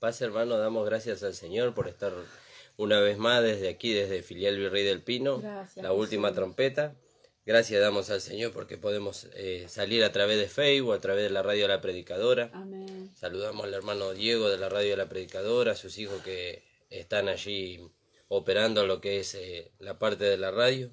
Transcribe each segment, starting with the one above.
Paz, hermano, damos gracias al Señor por estar una vez más desde aquí, desde Filial Virrey del Pino, Gracias, la última trompeta. Gracias damos al Señor porque podemos salir a través de Facebook, a través de la radio La Predicadora. Amén. Saludamos al hermano Diego de la radio La Predicadora, a sus hijos que están allí operando lo que es la parte de la radio.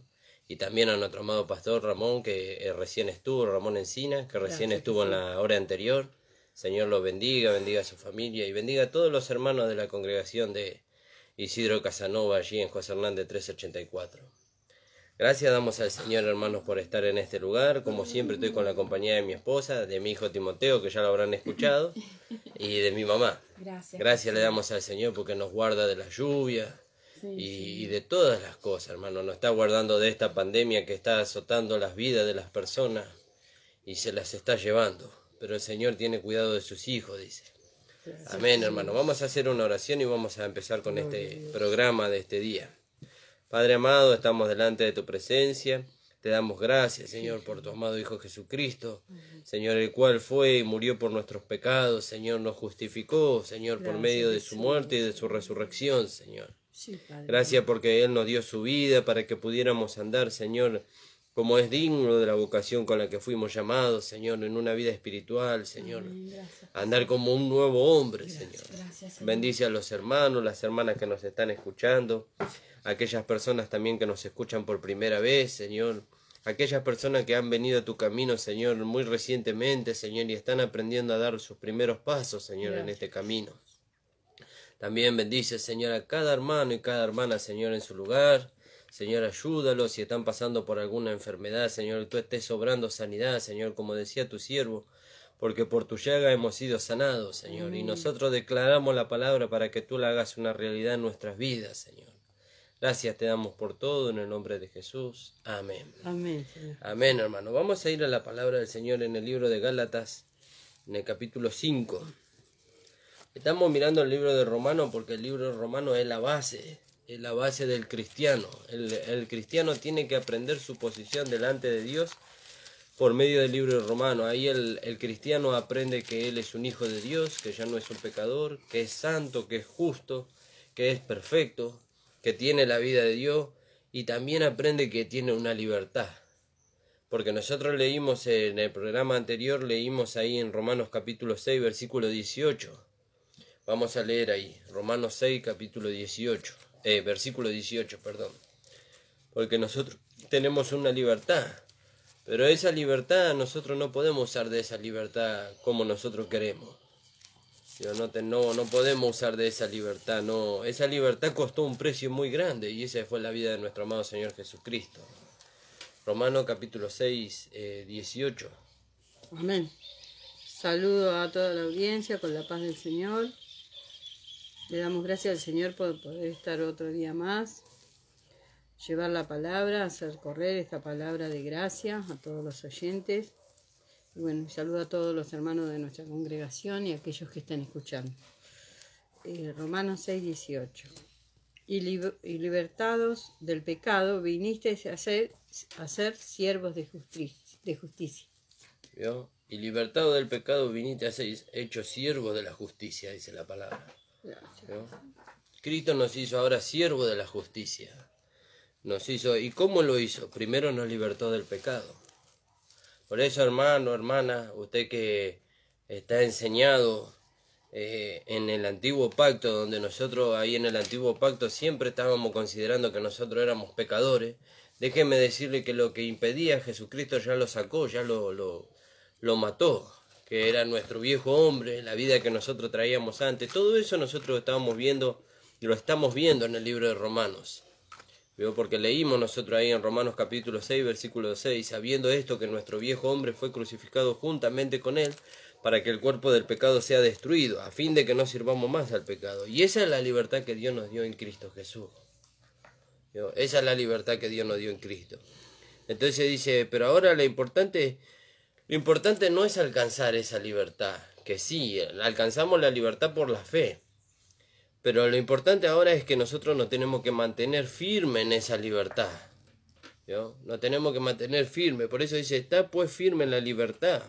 Y también a nuestro amado pastor Ramón, que recién estuvo, Ramón Encina, que recién estuvo en la hora anterior. Señor lo bendiga, bendiga a su familia y bendiga a todos los hermanos de la congregación de Isidro Casanova, allí en José Hernández 384. Gracias damos al Señor, hermanos, por estar en este lugar. Como siempre estoy con la compañía de mi esposa, de mi hijo Timoteo, que ya lo habrán escuchado, y de mi mamá. Gracias le damos al Señor porque nos guarda de la lluvia. Y de todas las cosas, hermano, nos está guardando de esta pandemia que está azotando las vidas de las personas y se las está llevando. Pero el Señor tiene cuidado de sus hijos, dice. Amén, hermano. Vamos a hacer una oración y vamos a empezar con este programa de este día. Padre amado, estamos delante de tu presencia. Te damos gracias, Señor, por tu amado Hijo Jesucristo. Señor, el cual fue y murió por nuestros pecados. Señor, nos justificó, Señor, por medio de su muerte y de su resurrección, Señor. Gracias porque Él nos dio su vida para que pudiéramos andar, Señor, como es digno de la vocación con la que fuimos llamados, Señor, en una vida espiritual, Señor. Andar como un nuevo hombre, Señor. Bendice a los hermanos, las hermanas que nos están escuchando, aquellas personas también que nos escuchan por primera vez, Señor. Aquellas personas que han venido a tu camino, Señor, muy recientemente, Señor, y están aprendiendo a dar sus primeros pasos, Señor, en este camino. También bendice, Señor, a cada hermano y cada hermana, Señor, en su lugar. Señor, ayúdalos si están pasando por alguna enfermedad, Señor, tú estés sobrando sanidad, Señor, como decía tu siervo, porque por tu llaga hemos sido sanados, Señor, y nosotros declaramos la palabra para que tú la hagas una realidad en nuestras vidas, Señor. Gracias te damos por todo, en el nombre de Jesús. Amén. Amén, Señor. Amén, hermano. Vamos a ir a la palabra del Señor en el libro de Gálatas, en el capítulo 5. Estamos mirando el libro de Romanos porque el libro de Romanos es la base del cristiano. El cristiano tiene que aprender su posición delante de Dios por medio del libro de Romanos. Ahí el cristiano aprende que él es un hijo de Dios, que ya no es un pecador, que es santo, que es justo, que es perfecto, que tiene la vida de Dios, y también aprende que tiene una libertad. Porque nosotros leímos en el programa anterior, leímos ahí en Romanos capítulo 6, versículo 18. Vamos a leer ahí, Romanos 6, capítulo 18, versículo 18, perdón. Porque nosotros tenemos una libertad, pero esa libertad nosotros no podemos usar de esa libertad como nosotros queremos. No podemos usar de esa libertad, no. Esa libertad costó un precio muy grande y esa fue la vida de nuestro amado Señor Jesucristo. Romanos capítulo 6, 18. Amén. Saludo a toda la audiencia con la paz del Señor. Le damos gracias al Señor por poder estar otro día más, llevar la palabra, hacer correr esta palabra de gracia a todos los oyentes. Y bueno, saludo a todos los hermanos de nuestra congregación y a aquellos que están escuchando. Romanos 6, 18. Y libertados del pecado, vinisteis a ser siervos de justicia. ¿Vio? Y libertado del pecado, viniste a ser hechos siervos de la justicia, dice la palabra. ¿No? Cristo nos hizo ahora siervos de la justicia. Nos hizo, ¿y cómo lo hizo? Primero nos libertó del pecado. Por eso, hermano, hermana, usted que está enseñado en el antiguo pacto, donde nosotros ahí en el antiguo pacto siempre estábamos considerando que nosotros éramos pecadores, déjeme decirle que lo que impedía a Jesucristo ya lo sacó, ya lo mató, que era nuestro viejo hombre, la vida que nosotros traíamos antes. Todo eso nosotros estábamos viendo y lo estamos viendo en el libro de Romanos. ¿Vio? Porque leímos nosotros ahí en Romanos capítulo 6, versículo 6, sabiendo esto que nuestro viejo hombre fue crucificado juntamente con él, para que el cuerpo del pecado sea destruido, a fin de que no sirvamos más al pecado. Y esa es la libertad que Dios nos dio en Cristo Jesús. ¿Vio? Esa es la libertad que Dios nos dio en Cristo. Entonces dice, pero ahora lo importante no es alcanzar esa libertad, que sí, alcanzamos la libertad por la fe, pero lo importante ahora es que nosotros nos tenemos que mantener firme en esa libertad. ¿Vio? Nos tenemos que mantener firme, por eso dice, está pues firme en la libertad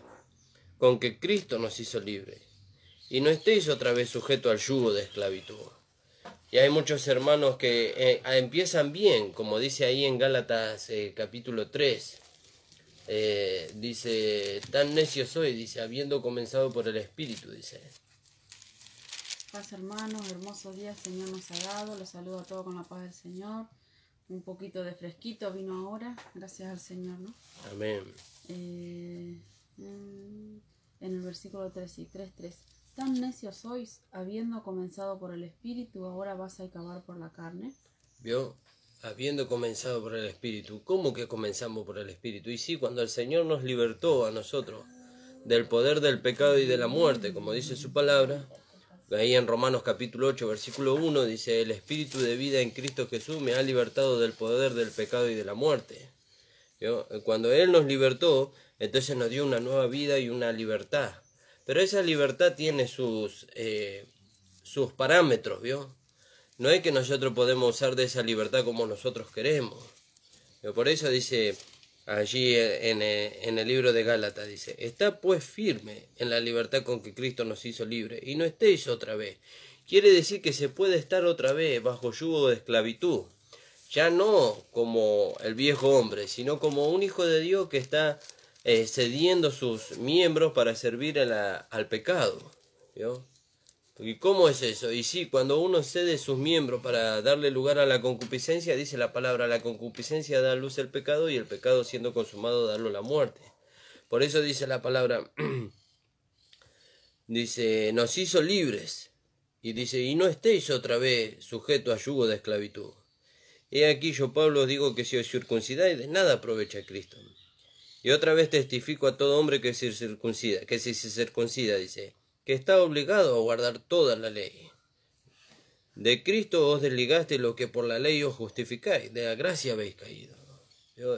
con que Cristo nos hizo libres. y no estéis otra vez sujetos al yugo de esclavitud. Y hay muchos hermanos que empiezan bien, como dice ahí en Gálatas capítulo 3. Dice, tan necio soy, dice, habiendo comenzado por el Espíritu, dice. Paz, hermanos, hermoso día el Señor nos ha dado. Los saludo a todos con la paz del Señor. Un poquito de fresquito vino ahora, gracias al Señor, ¿no? Amén. En el versículo 3, sí, 3:3. Tan necios sois, habiendo comenzado por el Espíritu, ahora vas a acabar por la carne. ¿Vio? Habiendo comenzado por el Espíritu. ¿Cómo que comenzamos por el Espíritu? Y sí, cuando el Señor nos libertó a nosotros del poder del pecado y de la muerte, como dice su palabra, ahí en Romanos capítulo 8, versículo 1, dice, el Espíritu de vida en Cristo Jesús me ha libertado del poder del pecado y de la muerte. ¿Vio? Cuando Él nos libertó, entonces nos dio una nueva vida y una libertad. Pero esa libertad tiene sus parámetros, ¿vio? No es que nosotros podemos usar de esa libertad como nosotros queremos. Pero por eso dice allí en el libro de Gálatas, dice, está pues firme en la libertad con que Cristo nos hizo libre, y no estéis otra vez. Quiere decir que se puede estar otra vez bajo yugo de esclavitud. Ya no como el viejo hombre, sino como un hijo de Dios que está cediendo sus miembros para servir al pecado. ¿Vio? ¿Y cómo es eso? Y sí, cuando uno cede sus miembros para darle lugar a la concupiscencia, dice la palabra, la concupiscencia da luz al pecado y el pecado siendo consumado da luz a la muerte. Por eso dice la palabra, dice, nos hizo libres. Y dice, y no estéis otra vez sujetos a yugo de esclavitud. He aquí yo, Pablo, os digo que si os circuncidáis, de nada aprovecha Cristo. Y otra vez testifico a todo hombre que se circuncida, dice, que está obligado a guardar toda la ley. De Cristo os desligaste lo que por la ley os justificáis, de la gracia habéis caído.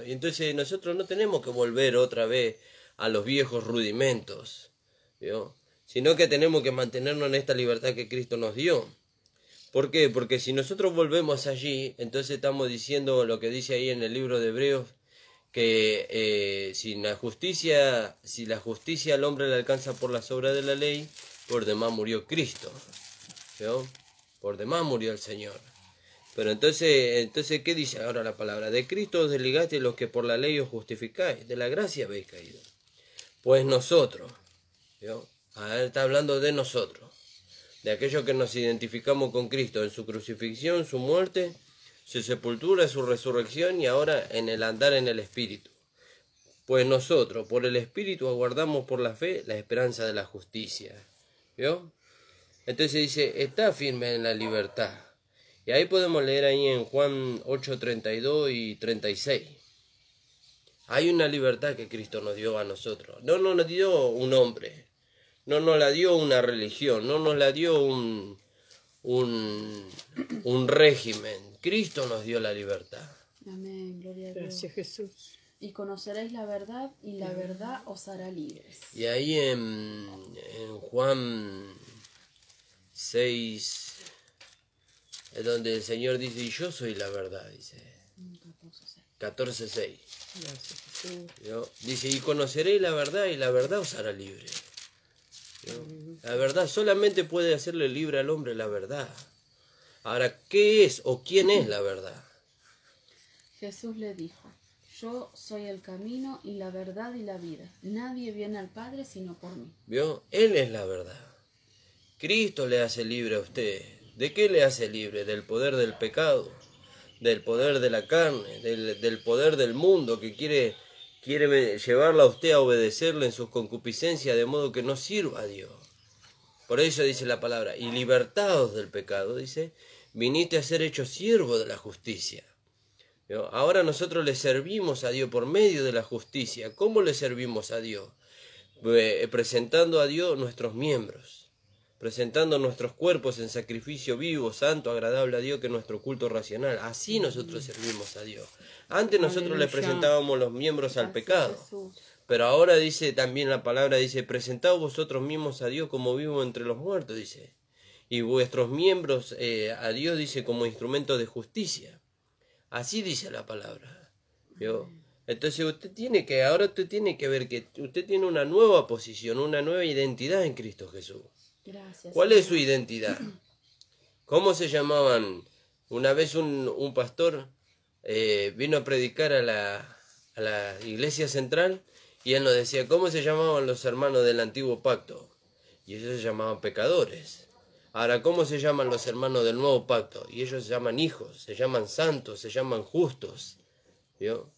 Y entonces nosotros no tenemos que volver otra vez a los viejos rudimentos, ¿vio? Sino que tenemos que mantenernos en esta libertad que Cristo nos dio. ¿Por qué? Porque si nosotros volvemos allí, entonces estamos diciendo lo que dice ahí en el libro de Hebreos, que si la justicia al hombre le alcanza por las obras de la ley, por demás murió Cristo, ¿vio? Por demás murió el Señor. Pero entonces, ¿qué dice ahora la palabra? De Cristo os desligaste los que por la ley os justificáis, de la gracia habéis caído. Pues nosotros, ¿vio? Ahora está hablando de nosotros, de aquellos que nos identificamos con Cristo en su crucifixión, su muerte, su sepultura, su resurrección y ahora en el andar en el Espíritu. Pues nosotros, por el Espíritu, aguardamos por la fe la esperanza de la justicia. ¿Vio? Entonces dice, está firme en la libertad. Y ahí podemos leer ahí en Juan 8, 32 y 36. Hay una libertad que Cristo nos dio a nosotros. No nos dio un hombre. No nos la dio una religión. No nos la dio un régimen. Cristo nos dio la libertad. Amén, gloria a Dios. Gracias, Jesús. Y conoceréis la verdad, y la verdad os hará libres. Y ahí en Juan 6, es donde el Señor dice, y yo soy la verdad, dice. 14:6. Gracias, Jesús. ¿Vio? Dice, y conoceréis la verdad, y la verdad os hará libre. ¿Vio? La verdad, solamente puede hacerle libre al hombre la verdad. Ahora, ¿qué es o quién es la verdad? Jesús le dijo, yo soy el camino y la verdad y la vida. Nadie viene al Padre sino por mí. ¿Vio? Él es la verdad. Cristo le hace libre a usted. ¿De qué le hace libre? Del poder del pecado, del poder de la carne, del poder del mundo que quiere llevarla a usted a obedecerle en sus concupiscencias de modo que no sirva a Dios. Por eso dice la palabra, y libertados del pecado, dice, viniste a ser hecho siervo de la justicia. ¿Vio? Ahora nosotros le servimos a Dios por medio de la justicia. ¿Cómo le servimos a Dios? Presentando a Dios nuestros miembros, presentando nuestros cuerpos en sacrificio vivo, santo, agradable a Dios, que es nuestro culto racional. Así nosotros servimos a Dios. Antes nosotros le presentábamos los miembros al pecado. Pero ahora dice también la palabra, dice, presentaos vosotros mismos a Dios como vivos entre los muertos, dice. Y vuestros miembros a Dios, dice, como instrumento de justicia. Así dice la palabra. ¿Vio? Entonces ahora usted tiene que ver que usted tiene una nueva posición, una nueva identidad en Cristo Jesús. Gracias. ¿Cuál es su identidad? ¿Cómo se llamaban? Una vez un pastor vino a predicar a la iglesia central y él nos decía, ¿cómo se llamaban los hermanos del antiguo pacto? Y ellos se llamaban pecadores. Ahora, ¿cómo se llaman los hermanos del nuevo pacto? Y ellos se llaman hijos, se llaman santos, se llaman justos. ¿Vio?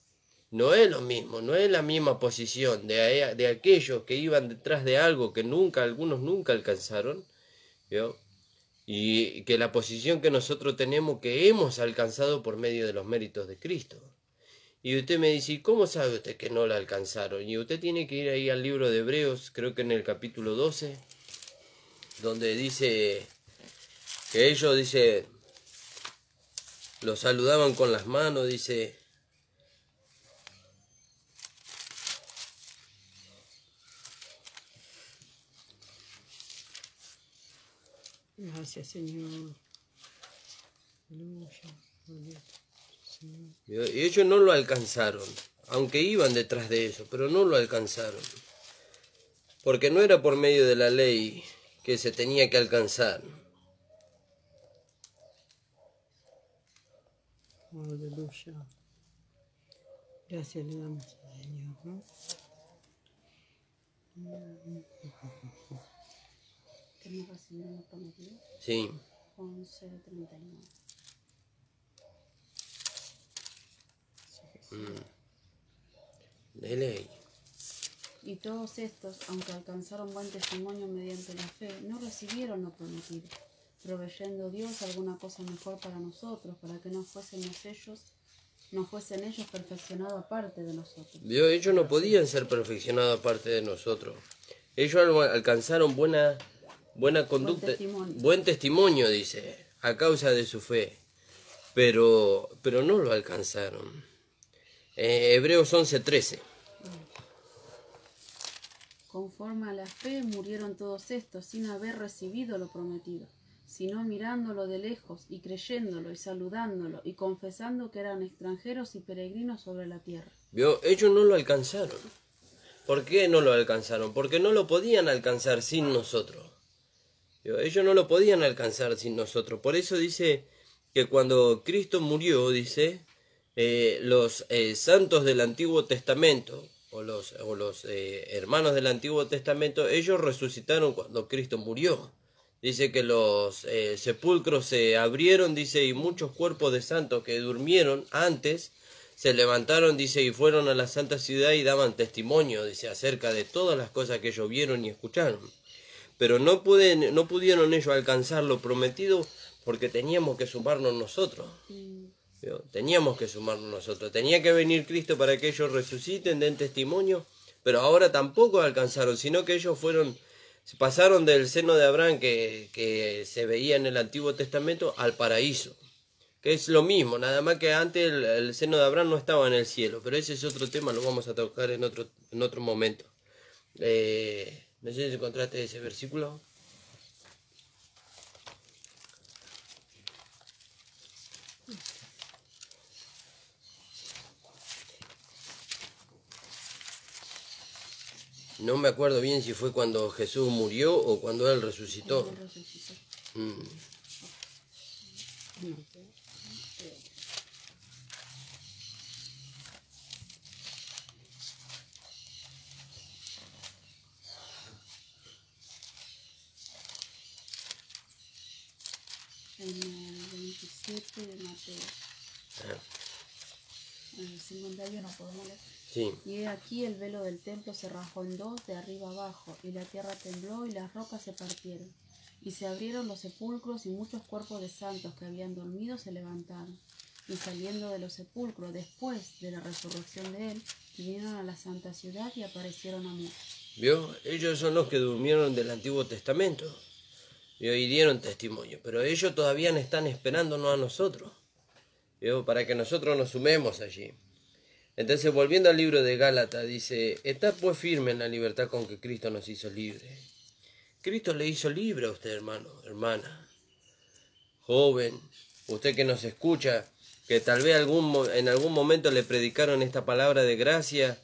No es lo mismo, no es la misma posición de aquellos que iban detrás de algo que algunos nunca alcanzaron, ¿vio? Y que la posición que nosotros tenemos, que hemos alcanzado por medio de los méritos de Cristo. Y usted me dice, ¿cómo sabe usted que no la alcanzaron? Y usted tiene que ir ahí al libro de Hebreos, creo que en el capítulo 12, donde dice que ellos, dice, los saludaban con las manos, dice... Gracias, Señor. Aleluya. Y ellos no lo alcanzaron, aunque iban detrás de eso, pero no lo alcanzaron. Porque no era por medio de la ley que se tenía que alcanzar. Aleluya. Gracias le damos al Señor, ¿no? ¿Qué me recibieron los prometidos? Sí. 11:39. De ley. Y todos estos, aunque alcanzaron buen testimonio mediante la fe, no recibieron lo prometido, proveyendo Dios alguna cosa mejor para nosotros, para que no fuesen ellos perfeccionados aparte de nosotros. Dios, ellos no podían ser perfeccionados aparte de nosotros. Ellos alcanzaron buena conducta, buen testimonio, dice, a causa de su fe, pero no lo alcanzaron. Hebreos 11:13. Conforme a la fe murieron todos estos sin haber recibido lo prometido, sino mirándolo de lejos y creyéndolo y saludándolo y confesando que eran extranjeros y peregrinos sobre la tierra. ¿Vio? Ellos no lo alcanzaron. ¿Por qué no lo alcanzaron? Porque no lo podían alcanzar sin nosotros. ¿Vio? Ellos no lo podían alcanzar sin nosotros. Por eso dice que cuando Cristo murió, dice, los santos del Antiguo Testamento, o los hermanos del Antiguo Testamento, ellos resucitaron cuando Cristo murió. Dice que los sepulcros se abrieron, dice, y muchos cuerpos de santos que durmieron antes se levantaron, dice, y fueron a la santa ciudad y daban testimonio, dice, acerca de todas las cosas que ellos vieron y escucharon. Pero no pudieron ellos alcanzar lo prometido porque teníamos que sumarnos nosotros. Teníamos que sumarnos nosotros. Tenía que venir Cristo para que ellos resuciten, den testimonio, pero ahora tampoco alcanzaron, sino que ellos pasaron del seno de Abraham que se veía en el Antiguo Testamento al paraíso, que es lo mismo, nada más que antes el seno de Abraham no estaba en el cielo, pero ese es otro tema, lo vamos a tocar en otro momento. No sé si encontraste ese versículo. No me acuerdo bien si fue cuando Jesús murió o cuando Él resucitó. En el 27 de Mateo. En el 51 podemos leer. Sí. Y he aquí el velo del templo se rajó en dos de arriba abajo, y la tierra tembló y las rocas se partieron. Y se abrieron los sepulcros y muchos cuerpos de santos que habían dormido se levantaron. Y saliendo de los sepulcros después de la resurrección de él, vinieron a la santa ciudad y aparecieron a muchos. ¿Vio? Ellos son los que durmieron del Antiguo Testamento. ¿Vio? Y dieron testimonio. Pero ellos todavía están esperándonos a nosotros. ¿Vio? Para que nosotros nos sumemos allí. Entonces, volviendo al libro de Gálatas, dice, estad pues firme en la libertad con que Cristo nos hizo libre. Cristo le hizo libre a usted, hermano, hermana, joven, usted que nos escucha, que tal vez en algún momento le predicaron esta palabra de gracia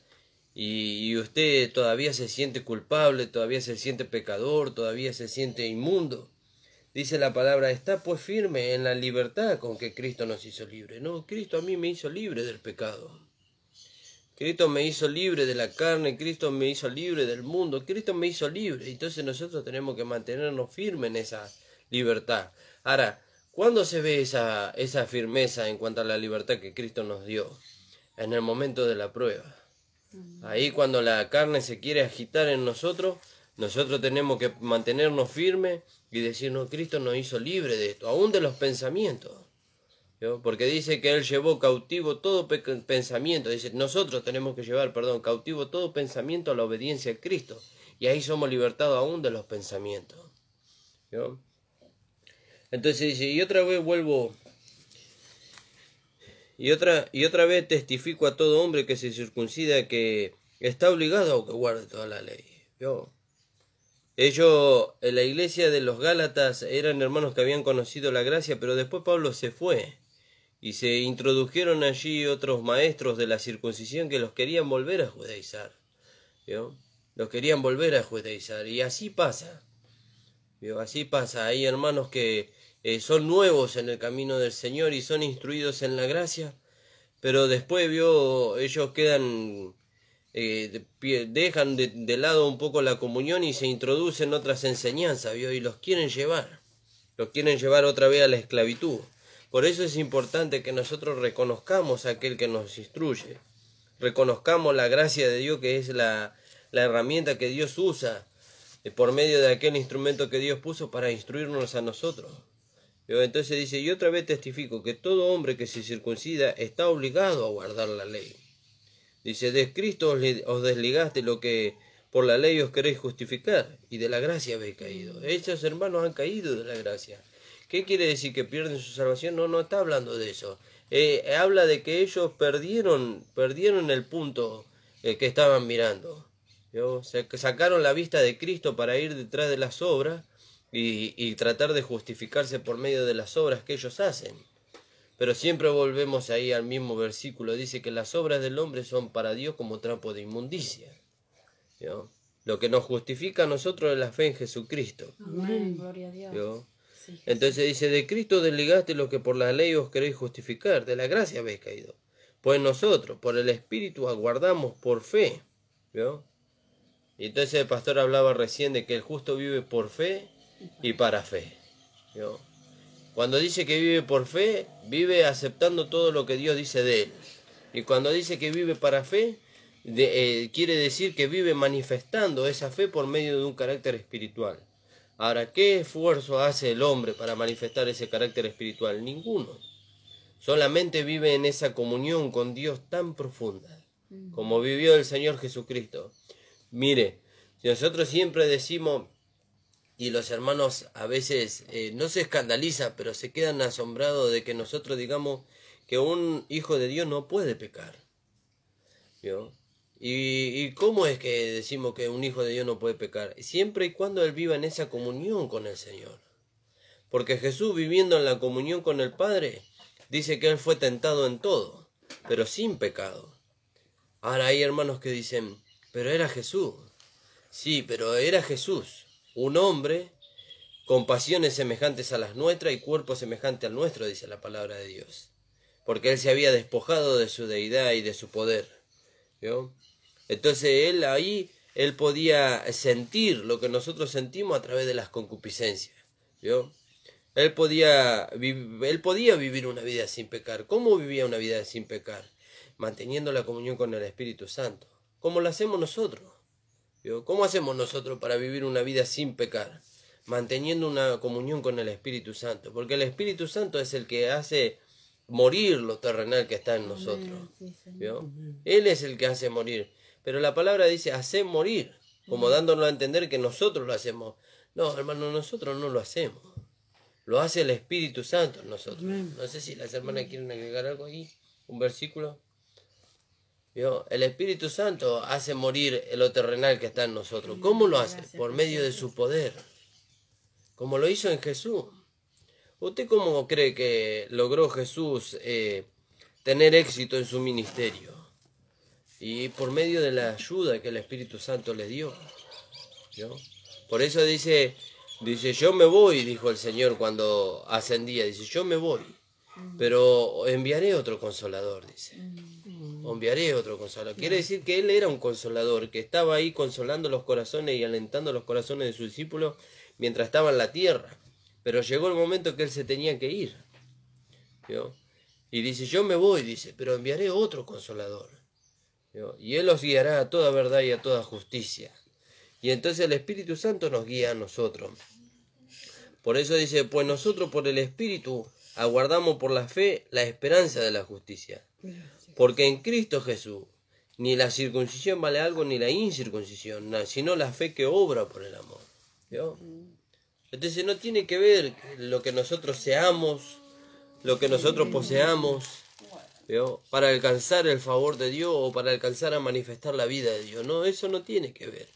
y usted todavía se siente culpable, todavía se siente pecador, todavía se siente inmundo. Dice la palabra, está pues firme en la libertad con que Cristo nos hizo libre. No, Cristo a mí me hizo libre del pecado. Cristo me hizo libre de la carne, Cristo me hizo libre del mundo, Cristo me hizo libre. Entonces nosotros tenemos que mantenernos firmes en esa libertad. Ahora, ¿cuándo se ve esa firmeza en cuanto a la libertad que Cristo nos dio? En el momento de la prueba. Ahí cuando la carne se quiere agitar en nosotros, nosotros tenemos que mantenernos firmes y decir, no, Cristo nos hizo libre de esto, aún de los pensamientos. ¿Yo? Porque dice que Él llevó cautivo todo pensamiento. Dice, nosotros tenemos que llevar, cautivo todo pensamiento a la obediencia a Cristo. Y ahí somos libertados aún de los pensamientos. ¿Yo? Entonces dice, y otra vez vuelvo... Y otra vez testifico a todo hombre que se circuncida que está obligado a que guarde toda la ley. ¿Yo? Ellos, en la iglesia de los Gálatas, eran hermanos que habían conocido la gracia, pero después Pablo se fue. Y se introdujeron allí otros maestros de la circuncisión que los querían volver a judaizar. ¿Vio? Los querían volver a judaizar. Y así pasa. ¿Vio? Así pasa. Hay hermanos que son nuevos en el camino del Señor y son instruidos en la gracia. Pero después, ellos quedan... dejan de lado un poco la comunión y se introducen otras enseñanzas, y los quieren llevar otra vez a la esclavitud. Por eso es importante que nosotros reconozcamos a aquel que nos instruye, reconozcamos la gracia de Dios, que es la herramienta que Dios usa por medio de aquel instrumento que Dios puso para instruirnos a nosotros. Entonces dice, y otra vez testifico que todo hombre que se circuncida está obligado a guardar la ley. Dice, de Cristo os desligaste lo que por la ley os queréis justificar, y de la gracia habéis caído. Estos hermanos han caído de la gracia. ¿Qué quiere decir? ¿Que pierden su salvación? No está hablando de eso. Habla de que ellos perdieron el punto que estaban mirando. Sacaron la vista de Cristo para ir detrás de las obras y tratar de justificarse por medio de las obras que ellos hacen. Pero siempre volvemos ahí al mismo versículo. Dice que las obras del hombre son para Dios como trapo de inmundicia. ¿Yo? Lo que nos justifica a nosotros es la fe en Jesucristo. Amén, gloria a Dios. ¿Yo? Sí, Entonces dice, de Cristo desligaste lo que por la ley os queréis justificar, de la gracia habéis caído. Pues nosotros, por el Espíritu, aguardamos por fe. ¿Yo? Y entonces el pastor hablaba recién de que el justo vive por fe y para fe. ¿Yo? Cuando dice que vive por fe, vive aceptando todo lo que Dios dice de él. Y cuando dice que vive para fe, quiere decir que vive manifestando esa fe por medio de un carácter espiritual. Ahora, ¿qué esfuerzo hace el hombre para manifestar ese carácter espiritual? Ninguno. Solamente vive en esa comunión con Dios tan profunda, como vivió el Señor Jesucristo. Mire, si nosotros siempre decimos... Y los hermanos a veces no se escandalizan, pero se quedan asombrados de que nosotros digamos que un hijo de Dios no puede pecar. ¿Vio? ¿Y cómo es que decimos que un hijo de Dios no puede pecar? Siempre y cuando él viva en esa comunión con el Señor. Porque Jesús, viviendo en la comunión con el Padre, dice que él fue tentado en todo, pero sin pecado. Ahora hay hermanos que dicen, pero era Jesús. Sí, pero era Jesús. Un hombre con pasiones semejantes a las nuestras y cuerpo semejante al nuestro, dice la palabra de Dios. Porque él se había despojado de su deidad y de su poder. ¿Vio? Entonces él podía sentir lo que nosotros sentimos a través de las concupiscencias. ¿Vio? Él podía vivir una vida sin pecar. ¿Cómo vivía una vida sin pecar? Manteniendo la comunión con el Espíritu Santo. ¿Cómo lo hacemos nosotros? ¿Vio? ¿Cómo hacemos nosotros para vivir una vida sin pecar? Manteniendo una comunión con el Espíritu Santo. Porque el Espíritu Santo es el que hace morir lo terrenal que está en nosotros. ¿Vio? Él es el que hace morir. Pero la palabra dice, hacer morir. Como dándonos a entender que nosotros lo hacemos. No, hermano, nosotros no lo hacemos. Lo hace el Espíritu Santo en nosotros. No sé si las hermanas quieren agregar algo ahí. Un versículo. ¿Vio? El Espíritu Santo hace morir lo terrenal que está en nosotros. ¿Cómo lo hace? Por medio de su poder. Como lo hizo en Jesús. ¿Usted cómo cree que logró Jesús tener éxito en su ministerio? y por medio de la ayuda que el Espíritu Santo les dio. ¿No? Por eso dice, yo me voy, dijo el Señor cuando ascendía, dice, yo me voy, pero enviaré otro consolador, dice. Enviaré otro consolador. Quiere decir que Él era un consolador, que estaba ahí consolando los corazones y alentando los corazones de sus discípulos mientras estaba en la tierra. Pero llegó el momento que Él se tenía que ir. ¿No? Y dice, yo me voy, dice, pero enviaré otro consolador. ¿No? Y Él os guiará a toda verdad y a toda justicia. Y entonces el Espíritu Santo nos guía a nosotros. Por eso dice, pues nosotros por el Espíritu aguardamos por la fe la esperanza de la justicia. Porque en Cristo Jesús ni la circuncisión vale algo ni la incircuncisión, sino la fe que obra por el amor. ¿Vio? Entonces no tiene que ver lo que nosotros seamos, lo que nosotros poseamos, ¿vio? Para alcanzar el favor de Dios o para alcanzar a manifestar la vida de Dios. No, eso no tiene que ver.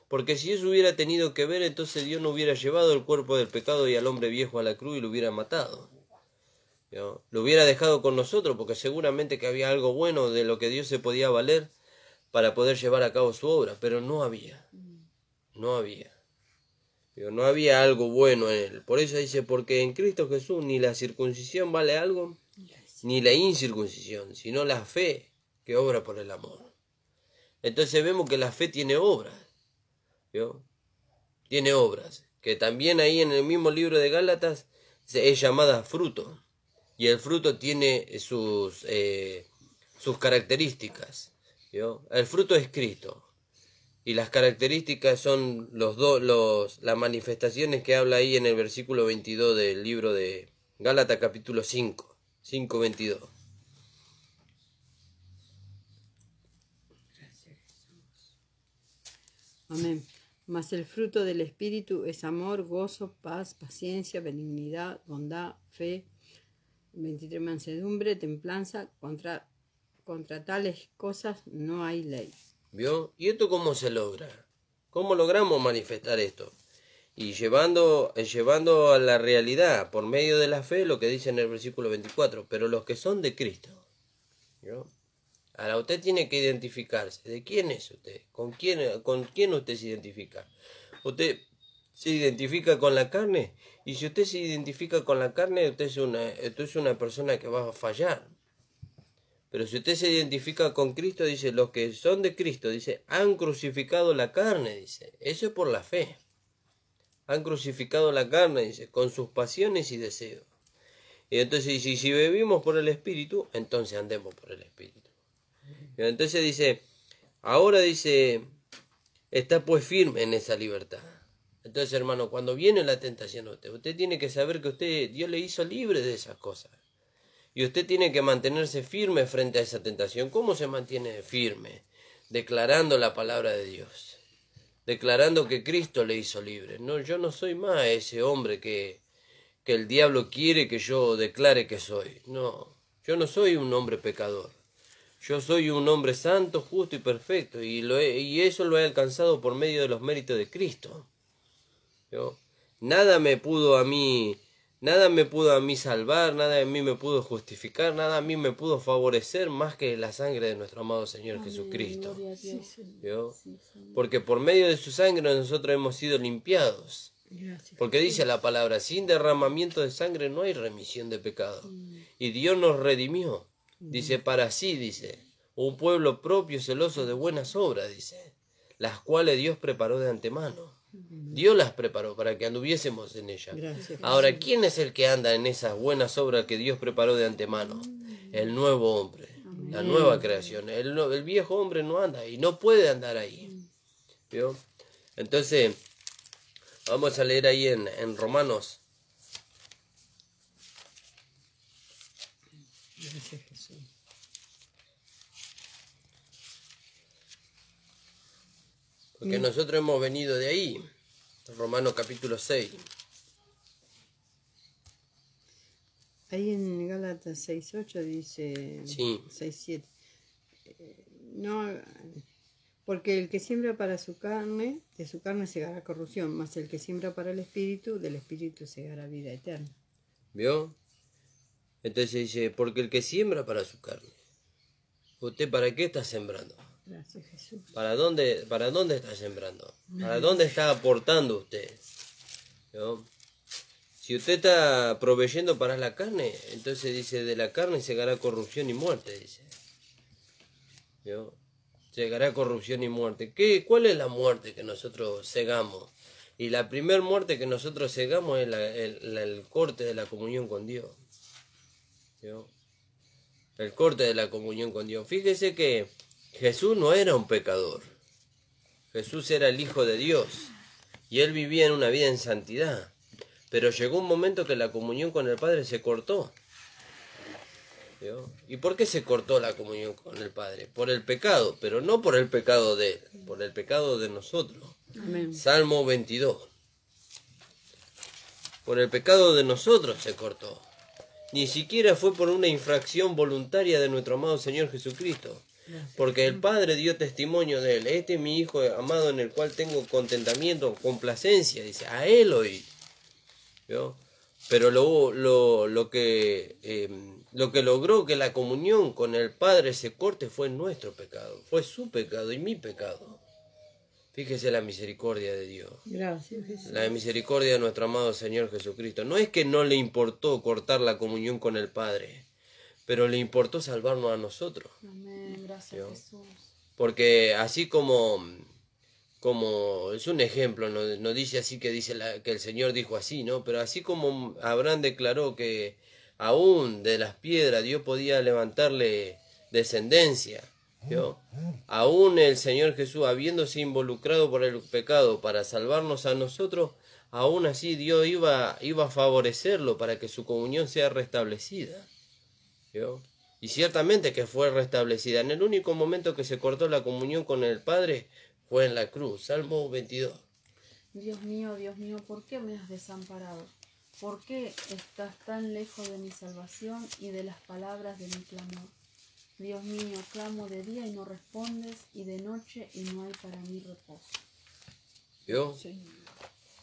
Porque si eso hubiera tenido que ver, entonces Dios no hubiera llevado el cuerpo del pecado y al hombre viejo a la cruz y lo hubiera matado. ¿No? Lo hubiera dejado con nosotros, porque seguramente que había algo bueno de lo que Dios se podía valer para poder llevar a cabo su obra, pero no había. No había. No había algo bueno en él. Por eso dice, porque en Cristo Jesús ni la circuncisión vale algo, ni la incircuncisión, sino la fe que obra por el amor. Entonces vemos que la fe tiene obras. ¿Vio? Tiene obras, que también ahí en el mismo libro de Gálatas es llamada fruto, y el fruto tiene sus características. ¿Vio? El fruto es Cristo, y las características son las manifestaciones que habla ahí en el versículo 22 del libro de Gálatas capítulo 5:22. Amén. Mas el fruto del Espíritu es amor, gozo, paz, paciencia, benignidad, bondad, fe, 23, mansedumbre, templanza. Contra tales cosas no hay ley. ¿Vio? ¿Y esto cómo se logra? ¿Cómo logramos manifestar esto? Y llevando a la realidad, por medio de la fe, lo que dice en el versículo 24, pero los que son de Cristo. ¿Vio? Ahora usted tiene que identificarse. ¿De quién es usted? ¿Con quién usted se identifica? Usted se identifica con la carne. Y si usted se identifica con la carne, usted es una persona que va a fallar. Pero si usted se identifica con Cristo, dice, los que son de Cristo, dice, han crucificado la carne, dice. Eso es por la fe. Han crucificado la carne, dice, con sus pasiones y deseos. Y entonces, si vivimos por el Espíritu, entonces andemos por el Espíritu. Entonces dice, ahora dice, está pues firme en esa libertad. Entonces, hermano, cuando viene la tentación a usted tiene que saber que Dios le hizo libre de esas cosas. Y usted tiene que mantenerse firme frente a esa tentación. ¿Cómo se mantiene firme? Declarando la palabra de Dios. Declarando que Cristo le hizo libre. No, yo no soy más ese hombre que el diablo quiere que yo declare que soy. No, yo no soy un hombre pecador. Yo soy un hombre santo, justo y perfecto, y eso lo he alcanzado por medio de los méritos de Cristo. ¿Yo? Nada me pudo a mí salvar, nada de mí me pudo justificar, nada a mí me pudo favorecer más que la sangre de nuestro amado Señor Amén, Jesucristo. ¿Yo? Porque por medio de su sangre nosotros hemos sido limpiados. Porque dice la palabra, sin derramamiento de sangre no hay remisión de pecado. Y Dios nos redimió. Dice, para sí, dice, un pueblo propio celoso de buenas obras, dice, las cuales Dios preparó de antemano. Dios las preparó para que anduviésemos en ellas. Ahora, ¿quién es el que anda en esas buenas obras que Dios preparó de antemano? El nuevo hombre, la nueva creación. El viejo hombre no anda y no puede andar ahí. ¿Vio? Entonces, vamos a leer ahí en Romanos. Gracias, Jesús. Porque nosotros hemos venido de ahí. Romanos capítulo 6. Ahí en Gálatas 6:8 dice, sí. 6:7. No, porque el que siembra para su carne, de su carne segará corrupción, mas el que siembra para el Espíritu, del Espíritu segará vida eterna. ¿Vio? Entonces dice, porque el que siembra para su carne. ¿Usted para qué está sembrando? Gracias, Jesús. ¿Para dónde está sembrando? ¿Para dónde está aportando usted? ¿No? Si usted está proveyendo para la carne, entonces dice, de la carne llegará corrupción y muerte, dice. ¿No? Llegará corrupción y muerte. ¿Cuál es la muerte que nosotros cegamos? Y la primera muerte que nosotros cegamos es el corte de la comunión con Dios. ¿No? El corte de la comunión con Dios. Fíjese que Jesús no era un pecador. Jesús era el Hijo de Dios. Y Él vivía en una vida en santidad. Pero llegó un momento que la comunión con el Padre se cortó. ¿Vio? ¿Y por qué se cortó la comunión con el Padre? Por el pecado, pero no por el pecado de Él, por el pecado de nosotros. Amén. Salmo 22. Por el pecado de nosotros se cortó. Ni siquiera fue por una infracción voluntaria de nuestro amado Señor Jesucristo. Porque el Padre dio testimonio de Él. Este es mi Hijo amado en el cual tengo contentamiento, complacencia. Dice, a Él oí. ¿Vio? Pero lo que logró que la comunión con el Padre se corte fue nuestro pecado. Fue su pecado y mi pecado. Fíjese la misericordia de Dios. Gracias, Jesús. La misericordia de nuestro amado Señor Jesucristo. No es que no le importó cortar la comunión con el Padre, pero le importó salvarnos a nosotros. Amén, gracias Jesús. Porque así como es un ejemplo, no dice así que que el Señor dijo así, ¿no? Pero así como Abraham declaró que aún de las piedras Dios podía levantarle descendencia, ¿vio? Aún el Señor Jesús, habiéndose involucrado por el pecado para salvarnos a nosotros, aún así Dios iba a favorecerlo para que su comunión sea restablecida, ¿vio? Y ciertamente que fue restablecida. En el único momento que se cortó la comunión con el Padre fue en la cruz. Salmo 22. Dios mío, ¿por qué me has desamparado? ¿Por qué estás tan lejos de mi salvación y de las palabras de mi clamor? Dios mío, clamo de día y no respondes, y de noche y no hay para mí reposo. ¿Vio?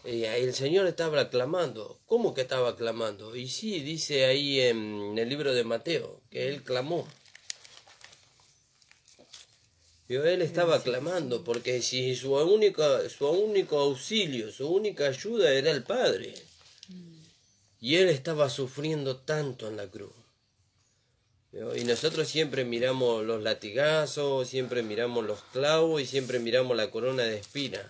Y ahí el Señor estaba clamando. ¿Cómo que estaba clamando? Y sí, dice ahí en el libro de Mateo, que Él clamó. ¿Vio? Él estaba clamando, porque si su único auxilio, su única ayuda era el Padre. Y Él estaba sufriendo tanto en la cruz. ¿Vio? Y nosotros siempre miramos los latigazos, siempre miramos los clavos y siempre miramos la corona de espinas.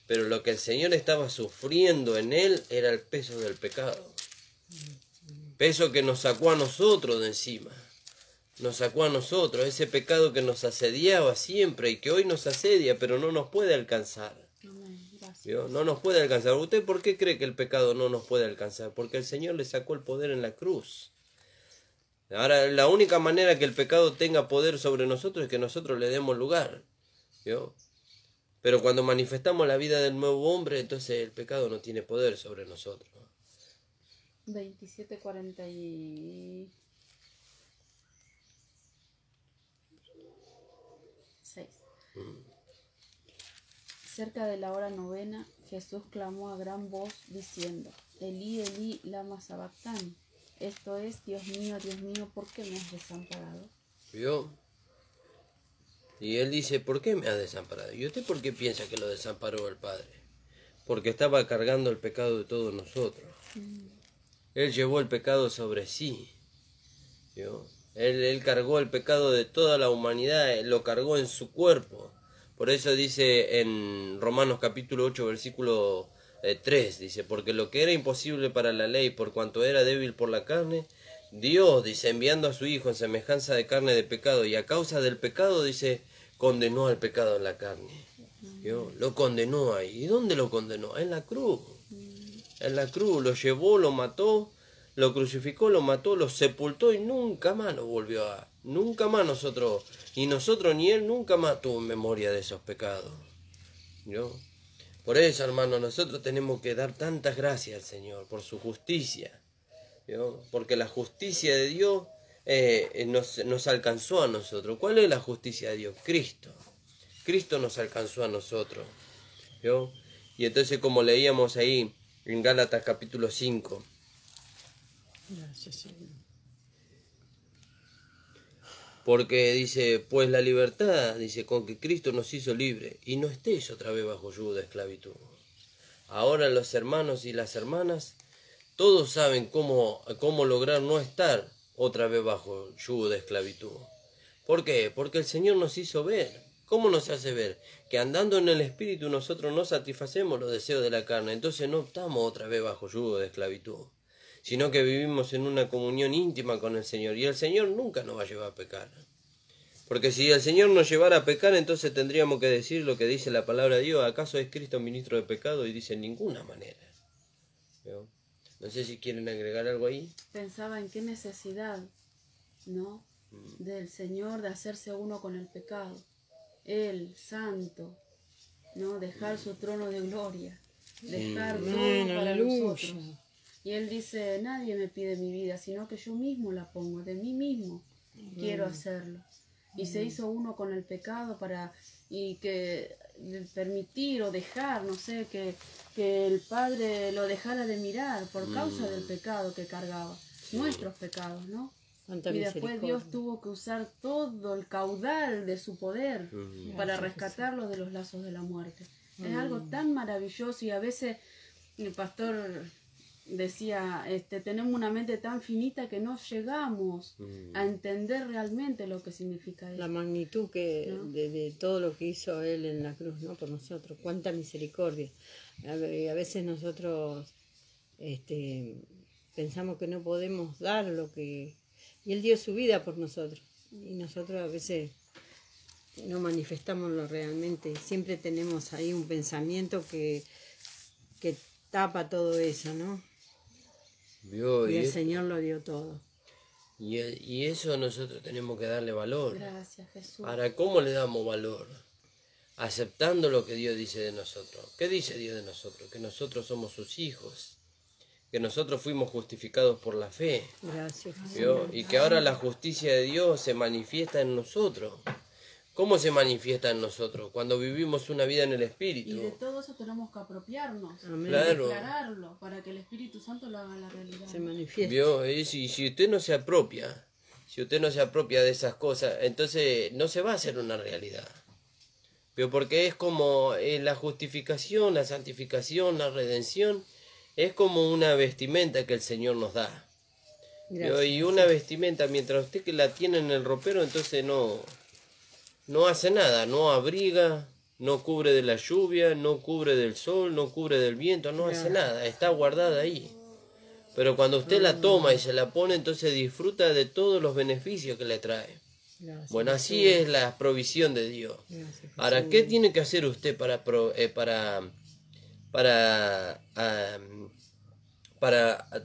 Pero lo que el Señor estaba sufriendo en Él era el peso del pecado. Peso que nos sacó a nosotros de encima. Nos sacó a nosotros, ese pecado que nos asediaba siempre y que hoy nos asedia, pero no nos puede alcanzar. ¿Vio? No nos puede alcanzar. ¿Usted por qué cree que el pecado no nos puede alcanzar? Porque el Señor le sacó el poder en la cruz. Ahora, la única manera que el pecado tenga poder sobre nosotros es que nosotros le demos lugar. ¿Vio? Pero cuando manifestamos la vida del nuevo hombre, entonces el pecado no tiene poder sobre nosotros. 27:46. Cerca de la hora novena, Jesús clamó a gran voz diciendo, Elí, Elí, lama sabactani. Esto es, Dios mío, ¿por qué me has desamparado? ¿Vio? Y él dice, ¿por qué me has desamparado? ¿Y usted por qué piensa que lo desamparó el Padre? Porque estaba cargando el pecado de todos nosotros. Él llevó el pecado sobre sí. ¿Vio? Él cargó el pecado de toda la humanidad, lo cargó en su cuerpo. Por eso dice en Romanos capítulo 8, versículo 3, dice, porque lo que era imposible para la ley, por cuanto era débil por la carne, Dios, dice, enviando a su Hijo en semejanza de carne de pecado, y a causa del pecado, dice, condenó al pecado en la carne. ¿Vio? Lo condenó ahí. ¿Y dónde lo condenó? En la cruz. En la cruz, lo llevó, lo mató, lo crucificó, lo mató, lo sepultó y nunca más lo volvió a... Nunca más nosotros, ni nosotros ni él, nunca más tuvo memoria de esos pecados. ¿Vio? Por eso, hermano, nosotros tenemos que dar tantas gracias al Señor por su justicia. ¿Vio? Porque la justicia de Dios nos alcanzó a nosotros. ¿Cuál es la justicia de Dios? Cristo. Cristo nos alcanzó a nosotros. ¿Vio? Y entonces, como leíamos ahí en Gálatas capítulo 5. Gracias, Señor. Porque dice, pues la libertad, dice, con que Cristo nos hizo libre, y no estéis otra vez bajo yugo de esclavitud. Ahora los hermanos y las hermanas, todos saben cómo lograr no estar otra vez bajo yugo de esclavitud. ¿Por qué? Porque el Señor nos hizo ver. ¿Cómo nos hace ver? Que andando en el Espíritu nosotros no satisfacemos los deseos de la carne, entonces no estamos otra vez bajo yugo de esclavitud, sino que vivimos en una comunión íntima con el Señor, y el Señor nunca nos va a llevar a pecar. Porque si el Señor nos llevara a pecar, entonces tendríamos que decir lo que dice la palabra de Dios, ¿acaso es Cristo ministro de pecado? Y dice, en ninguna manera. ¿Veo? No sé si quieren agregar algo ahí. Pensaba en qué necesidad, ¿no? Del Señor de hacerse uno con el pecado. Él, santo, ¿no? Dejar su trono de gloria, dejar todo para nosotros. Y Él dice, nadie me pide mi vida, sino que yo mismo la pongo, de mí mismo quiero hacerlo. Y se hizo uno con el pecado y que permitir o dejar, no sé, que el Padre lo dejara de mirar por causa del pecado que cargaba, nuestros pecados, ¿no? Y después Dios tuvo que usar todo el caudal de su poder para rescatarlo de los lazos de la muerte. Es algo tan maravilloso, y a veces el pastor decía, tenemos una mente tan finita que no llegamos a entender realmente lo que significa eso. La magnitud de todo lo que hizo Él en la cruz, ¿no? Por nosotros, cuánta misericordia. A veces nosotros pensamos que no podemos dar lo que... Y Él dio su vida por nosotros. Y nosotros a veces no manifestamos lo realmente. Siempre tenemos ahí un pensamiento que tapa todo eso, ¿no? Y el Señor lo dio todo. Y eso nosotros tenemos que darle valor. Gracias, Jesús. Ahora, ¿cómo le damos valor? Aceptando lo que Dios dice de nosotros. ¿Qué dice Dios de nosotros? Que nosotros somos sus hijos. Que nosotros fuimos justificados por la fe. Gracias. ¿Vio? Y que ahora la justicia de Dios se manifiesta en nosotros. ¿Cómo se manifiesta en nosotros? Cuando vivimos una vida en el Espíritu. Y de todo eso tenemos que apropiarnos. Amén. Claro. Declararlo para que el Espíritu Santo lo haga la realidad. Se manifiesta. ¿Vio? Y si usted no se apropia, de esas cosas, entonces no se va a hacer una realidad. ¿Vio? Porque es como la justificación, la santificación, la redención, es como una vestimenta que el Señor nos da. ¿Vio? Y una vestimenta, mientras usted que la tiene en el ropero, entonces no hace nada, no abriga, no cubre de la lluvia, no cubre del sol, no cubre del viento, no hace nada, está guardada ahí. Pero cuando usted la toma y se la pone, entonces disfruta de todos los beneficios que le trae. Gracias, bueno, así es la provisión de Dios. Gracias, ahora, ¿qué tiene que hacer usted para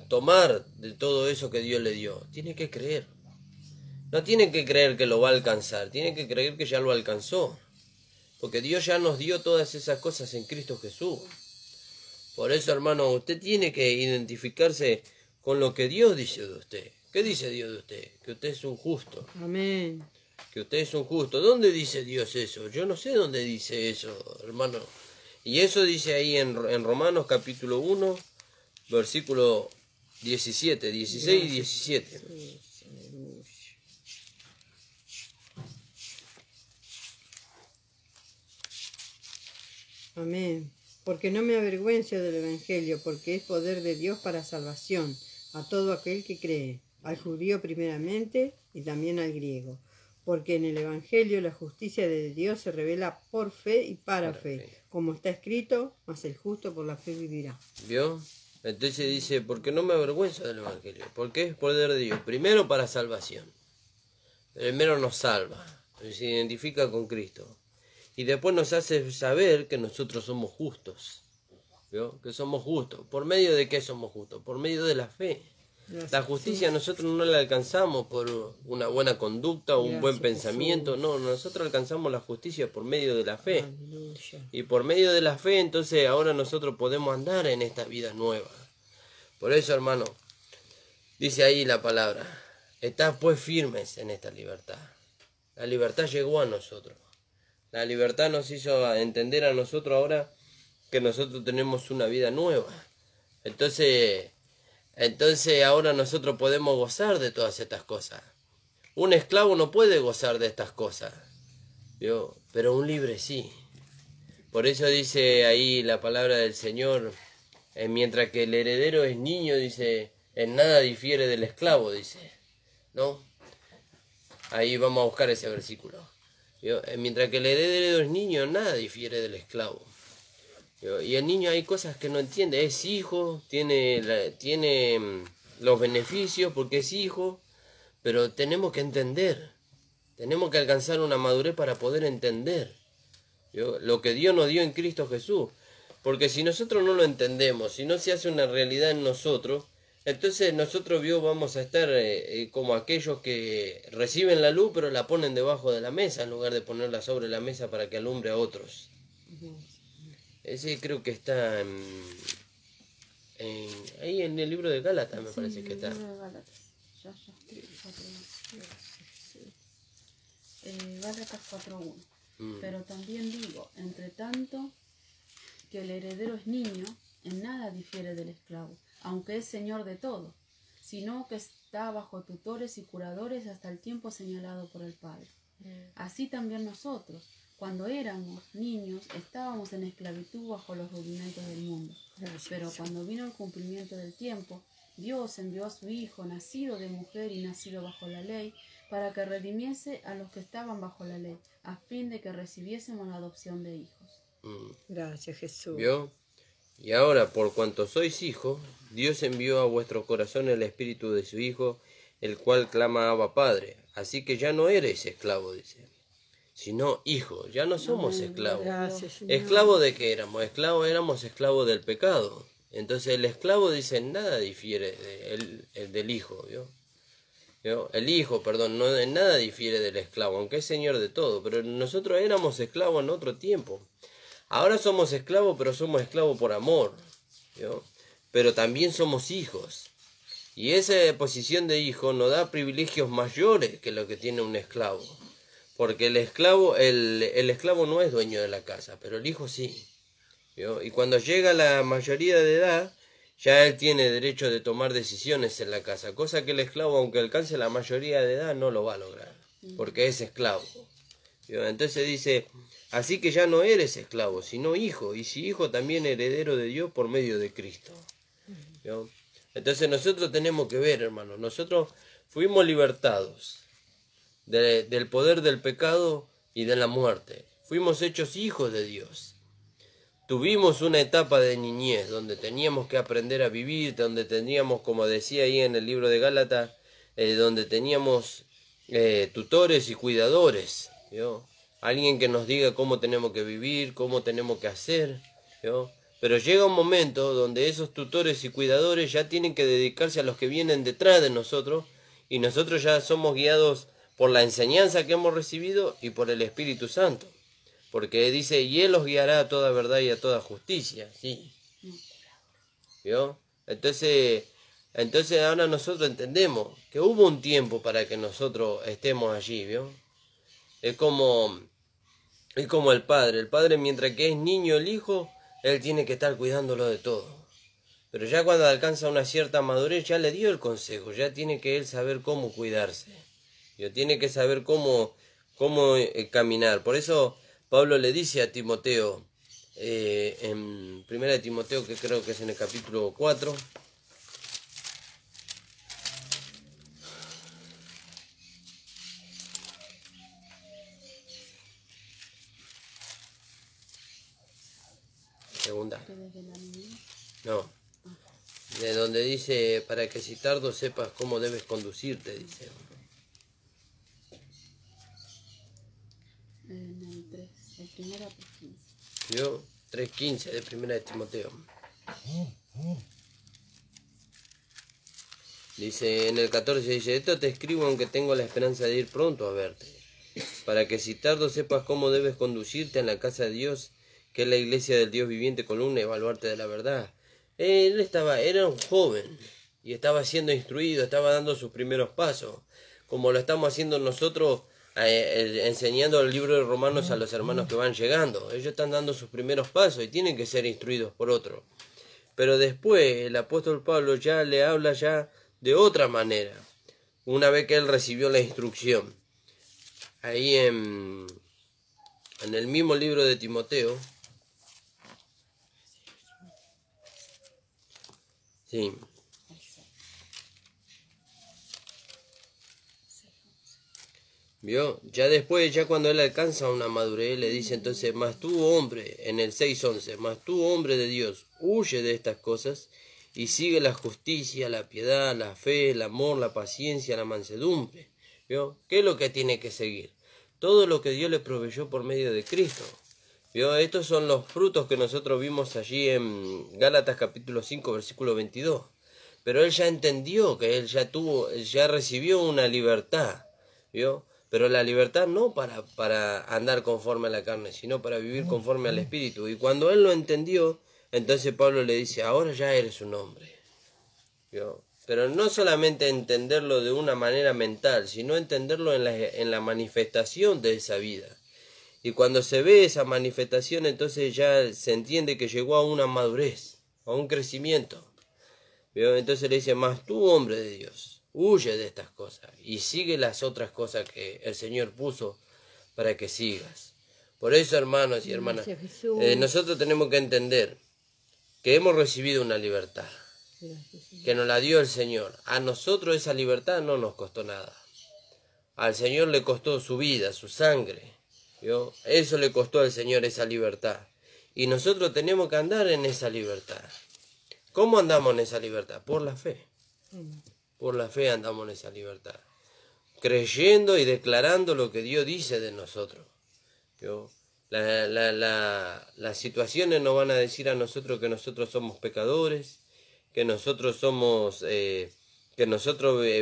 tomar de todo eso que Dios le dio? Tiene que creer. No tiene que creer que lo va a alcanzar, tiene que creer que ya lo alcanzó. Porque Dios ya nos dio todas esas cosas en Cristo Jesús. Por eso, hermano, usted tiene que identificarse con lo que Dios dice de usted. ¿Qué dice Dios de usted? Que usted es un justo. Amén. Que usted es un justo. ¿Dónde dice Dios eso? Yo no sé dónde dice eso, hermano. Y eso dice ahí en Romanos capítulo 1, versículo 17, 16 y 17. Amén. Porque no me avergüenzo del Evangelio, porque es poder de Dios para salvación a todo aquel que cree, al judío primeramente y también al griego. Porque en el Evangelio la justicia de Dios se revela por fe y para fe, como está escrito, mas el justo por la fe vivirá. ¿Vio? Entonces dice, porque no me avergüenzo del Evangelio, porque es poder de Dios, primero para salvación. Primero nos salva, se identifica con Cristo. Y después nos hace saber que nosotros somos justos. ¿Vio? Que somos justos. ¿Por medio de qué somos justos? Por medio de la fe. La justicia nosotros no la alcanzamos por una buena conducta o un buen pensamiento. No, nosotros alcanzamos la justicia por medio de la fe. Aleluya. Y por medio de la fe, entonces ahora nosotros podemos andar en esta vida nueva. Por eso, hermano, dice ahí la palabra, estad pues firmes en esta libertad. La libertad llegó a nosotros. La libertad nos hizo entender a nosotros ahora que nosotros tenemos una vida nueva. Entonces ahora nosotros podemos gozar de todas estas cosas. Un esclavo no puede gozar de estas cosas, ¿vio? Pero un libre sí. Por eso dice ahí la palabra del Señor, mientras que el heredero es niño, dice, en nada difiere del esclavo, dice, ¿no? Ahí vamos a buscar ese versículo. ¿Vio? Mientras que el heredero es niño, en nada difiere del esclavo. ¿Vio? Y el niño hay cosas que no entiende, es hijo, tiene los beneficios porque es hijo, pero tenemos que entender, tenemos que alcanzar una madurez para poder entender, ¿vio? Lo que Dios nos dio en Cristo Jesús. Porque si nosotros no lo entendemos, si no se hace una realidad en nosotros, entonces nosotros vamos a estar como aquellos que reciben la luz pero la ponen debajo de la mesa en lugar de ponerla sobre la mesa para que alumbre a otros. Ese creo que está ahí en el libro de Gálatas, me parece que está. En el libro de Gálatas. Gálatas 4:1. Pero también digo, entre tanto que el heredero es niño, en nada difiere del esclavo, aunque es señor de todo, sino que está bajo tutores y curadores hasta el tiempo señalado por el Padre. Así también nosotros, cuando éramos niños, estábamos en esclavitud bajo los rudimentos del mundo. Pero cuando vino el cumplimiento del tiempo, Dios envió a su Hijo, nacido de mujer y nacido bajo la ley, para que redimiese a los que estaban bajo la ley, a fin de que recibiésemos la adopción de hijos. Gracias, Jesús. ¿Vio? Y ahora, por cuanto sois hijos, Dios envió a vuestros corazones el espíritu de su Hijo, el cual clama Abba Padre. Así que ya no eres esclavo, dice, sino hijo. Ya no somos esclavos. Gracias, Señor. ¿Esclavo de qué éramos? Éramos esclavos del pecado. Entonces el esclavo dice, nada difiere del hijo, ¿vio? ¿Vio? El hijo, perdón, no en nada difiere del esclavo, aunque es señor de todo. Pero nosotros éramos esclavos en otro tiempo. Ahora somos esclavos, pero somos esclavos por amor, ¿vio? Pero también somos hijos. Y esa posición de hijo nos da privilegios mayores que lo que tiene un esclavo. Porque el esclavo no es dueño de la casa, pero el hijo sí, ¿vio? Y cuando llega a la mayoría de edad, ya él tiene derecho de tomar decisiones en la casa. Cosa que el esclavo, aunque alcance la mayoría de edad, no lo va a lograr. Porque es esclavo, ¿vio? Entonces dice... Así que ya no eres esclavo, sino hijo, y si hijo también heredero de Dios por medio de Cristo. ¿Vio? Entonces nosotros tenemos que ver, hermanos, nosotros fuimos libertados del poder del pecado y de la muerte. Fuimos hechos hijos de Dios. Tuvimos una etapa de niñez donde teníamos que aprender a vivir, donde teníamos, como decía ahí en el libro de Gálatas, donde teníamos tutores y cuidadores, ¿vio? Alguien que nos diga cómo tenemos que vivir, cómo tenemos que hacer, ¿vio? Pero llega un momento donde esos tutores y cuidadores ya tienen que dedicarse a los que vienen detrás de nosotros, y nosotros ya somos guiados por la enseñanza que hemos recibido y por el Espíritu Santo. Porque dice, y Él os guiará a toda verdad y a toda justicia, ¿sí? ¿Vio? Entonces ahora nosotros entendemos que hubo un tiempo para que nosotros estemos allí, ¿vio? Es como el padre mientras que es niño el hijo, él tiene que estar cuidándolo de todo. Pero ya cuando alcanza una cierta madurez, ya le dio el consejo, ya tiene que él saber cómo cuidarse. Ya tiene que saber cómo caminar. Por eso Pablo le dice a Timoteo, en 1 Timoteo, que creo que es en el capítulo 4, segunda. No. De donde dice, para que si tardo sepas cómo debes conducirte, dice. En el 3, el primero 3:15. Yo, 3:15 de 1 de Timoteo. Dice, en el 14 dice, esto te escribo aunque tengo la esperanza de ir pronto a verte, para que si tardo sepas cómo debes conducirte en la casa de Dios, que es la iglesia del Dios viviente, columna y baluarte de la verdad. Él era un joven y estaba siendo instruido, estaba dando sus primeros pasos, como lo estamos haciendo nosotros, enseñando el libro de Romanos a los hermanos que van llegando. Ellos están dando sus primeros pasos y tienen que ser instruidos por otro. Pero después el apóstol Pablo ya le habla ya de otra manera. una vez que él recibió la instrucción. Ahí en el mismo libro de Timoteo, sí, ¿vio? Ya después, ya cuando él alcanza una madurez, le dice entonces, mas tú hombre, en el 6:11, mas tú hombre de Dios, huye de estas cosas y sigue la justicia, la piedad, la fe, el amor, la paciencia, la mansedumbre. ¿Vio? ¿Qué es lo que tiene que seguir? Todo lo que Dios le proveyó por medio de Cristo. ¿Vio? Estos son los frutos que nosotros vimos allí en Gálatas capítulo 5, versículo 22. Pero él ya entendió que él ya recibió una libertad. ¿Vio? Pero la libertad no para andar conforme a la carne, sino para vivir conforme al Espíritu. Y cuando él lo entendió, entonces Pablo le dice, ahora ya eres un hombre. ¿Vio? Pero no solamente entenderlo de una manera mental, sino entenderlo en la manifestación de esa vida. Y cuando se ve esa manifestación, entonces ya se entiende que llegó a una madurez, a un crecimiento. ¿Vio? Entonces le dice, mas tú, hombre de Dios, huye de estas cosas y sigue las otras cosas que el Señor puso para que sigas. Por eso, hermanos y hermanas, nosotros tenemos que entender que hemos recibido una libertad, que nos la dio el Señor. A nosotros esa libertad no nos costó nada. Al Señor le costó su vida, su sangre. ¿Vio? Eso le costó al Señor esa libertad. Y nosotros tenemos que andar en esa libertad. ¿Cómo andamos en esa libertad? Por la fe. Por la fe andamos en esa libertad. Creyendo y declarando lo que Dios dice de nosotros. ¿Vio? Las situaciones nos van a decir a nosotros que nosotros somos pecadores, que nosotros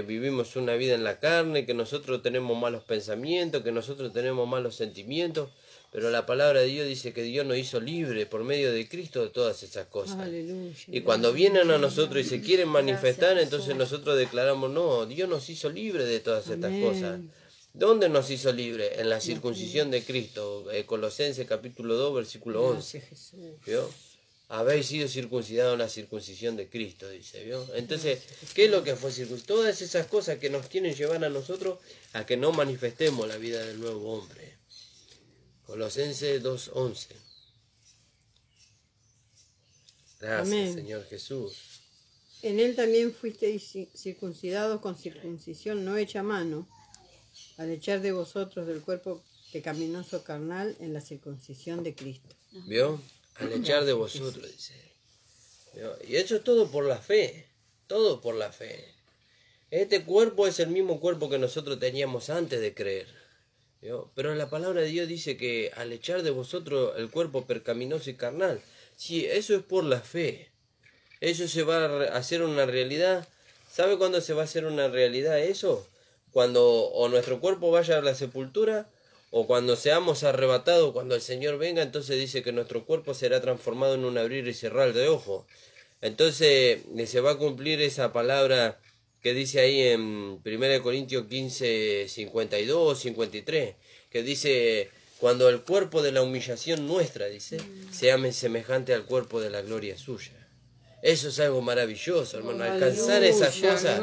vivimos una vida en la carne, que nosotros tenemos malos pensamientos, que nosotros tenemos malos sentimientos, pero la palabra de Dios dice que Dios nos hizo libre por medio de Cristo de todas esas cosas. Aleluya. Y cuando vienen a nosotros y se quieren manifestar, entonces nosotros declaramos, no, Dios nos hizo libre de todas estas cosas. ¿Dónde nos hizo libre? En la circuncisión de Cristo. Colosenses capítulo 2, versículo 11. ¿Vio? Habéis sido circuncidados en la circuncisión de Cristo, dice, ¿vio? Entonces, ¿qué es lo que fue circuncisión? Todas esas cosas que nos quieren llevar a nosotros a que no manifestemos la vida del nuevo hombre. Colosenses 2:11. Gracias, amén. Señor Jesús. En él también fuisteis circuncidados con circuncisión no hecha a mano, al echar de vosotros del cuerpo pecaminoso carnal en la circuncisión de Cristo. ¿Vio? Al echar de vosotros, dice. ¿Vio? Y eso es todo por la fe. Todo por la fe. Este cuerpo es el mismo cuerpo que nosotros teníamos antes de creer. ¿Vio? Pero la palabra de Dios dice que al echar de vosotros el cuerpo pecaminoso y carnal. Sí, eso es por la fe. Eso se va a hacer una realidad. ¿Sabe cuándo se va a hacer una realidad eso? Cuando o nuestro cuerpo vaya a la sepultura, o cuando seamos arrebatados, cuando el Señor venga, entonces dice que nuestro cuerpo será transformado en un abrir y cerrar de ojos. Entonces se va a cumplir esa palabra que dice ahí en 1 Corintios 15, 52, 53, que dice, cuando el cuerpo de la humillación nuestra, dice, sea semejante al cuerpo de la gloria suya. Eso es algo maravilloso, hermano, alcanzar esas cosas.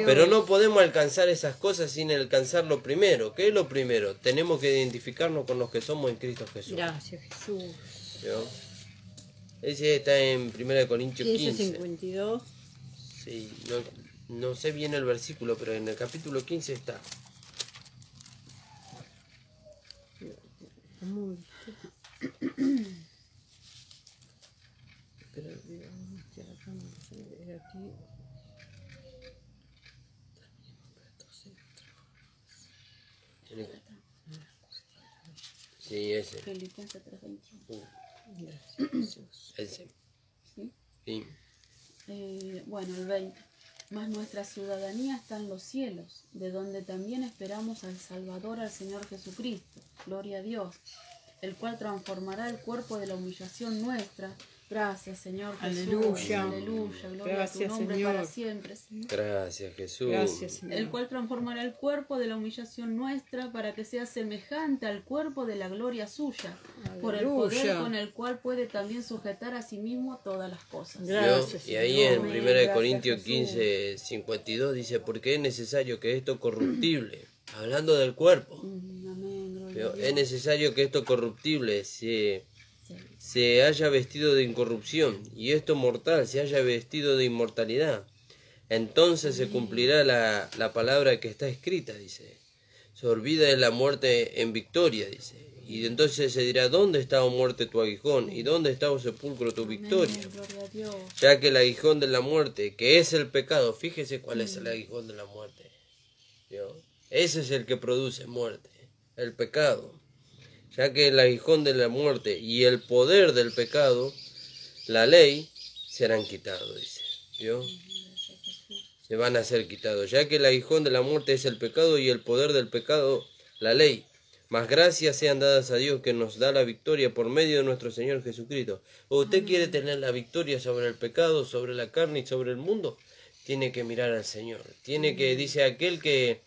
Pero no podemos alcanzar esas cosas sin alcanzar lo primero. ¿Qué es lo primero? Tenemos que identificarnos con los que somos en Cristo Jesús. Gracias, Jesús. ¿Vio? Ese está en 1 Corintios 15. 52. Sí, no sé bien el versículo, pero en el capítulo 15 está. Sí, ese. Filipenses 3:21. Ese. ¿Sí? Sí. Bueno, el 20. Mas nuestra ciudadanía está en los cielos, de donde también esperamos al Salvador, al Señor Jesucristo. Gloria a Dios, el cual transformará el cuerpo de la humillación nuestra, Gracias, Señor Jesús. Aleluya. Aleluya. Gloria Gracias, a tu nombre Señor. para siempre, Señor. Gracias, Jesús. Gracias, Señor. El cual transformará el cuerpo de la humillación nuestra para que sea semejante al cuerpo de la gloria suya, por el poder Aleluya. con el cual puede también sujetar a sí mismo todas las cosas. Gracias, Y ahí Señor. en 1 de Gracias, Corintios Jesús. 15, 52 dice, porque es necesario que esto corruptible, hablando del cuerpo, Amén, gloria a ¿vio? Dios. Es necesario que esto corruptible Sí. se haya vestido de incorrupción y esto mortal se haya vestido de inmortalidad. Entonces se cumplirá la palabra que está escrita, dice. Se olvida de la muerte en victoria, dice. Y entonces se dirá, ¿dónde está, oh muerte, tu aguijón? ¿Y dónde está, oh sepulcro, tu victoria? Amén, gloria a Dios. Ya que el aguijón de la muerte, que es el pecado, fíjese cuál es el aguijón de la muerte. ¿Vio? Ese es el que produce muerte, el pecado. Ya que el aguijón de la muerte y el poder del pecado, la ley, serán quitados, dice. ¿Vio? Se van a ser quitados. Ya que el aguijón de la muerte es el pecado y el poder del pecado, la ley. Mas gracias sean dadas a Dios que nos da la victoria por medio de nuestro Señor Jesucristo. ¿O usted quiere tener la victoria sobre el pecado, sobre la carne y sobre el mundo? Tiene que mirar al Señor. Tiene que, dice aquel que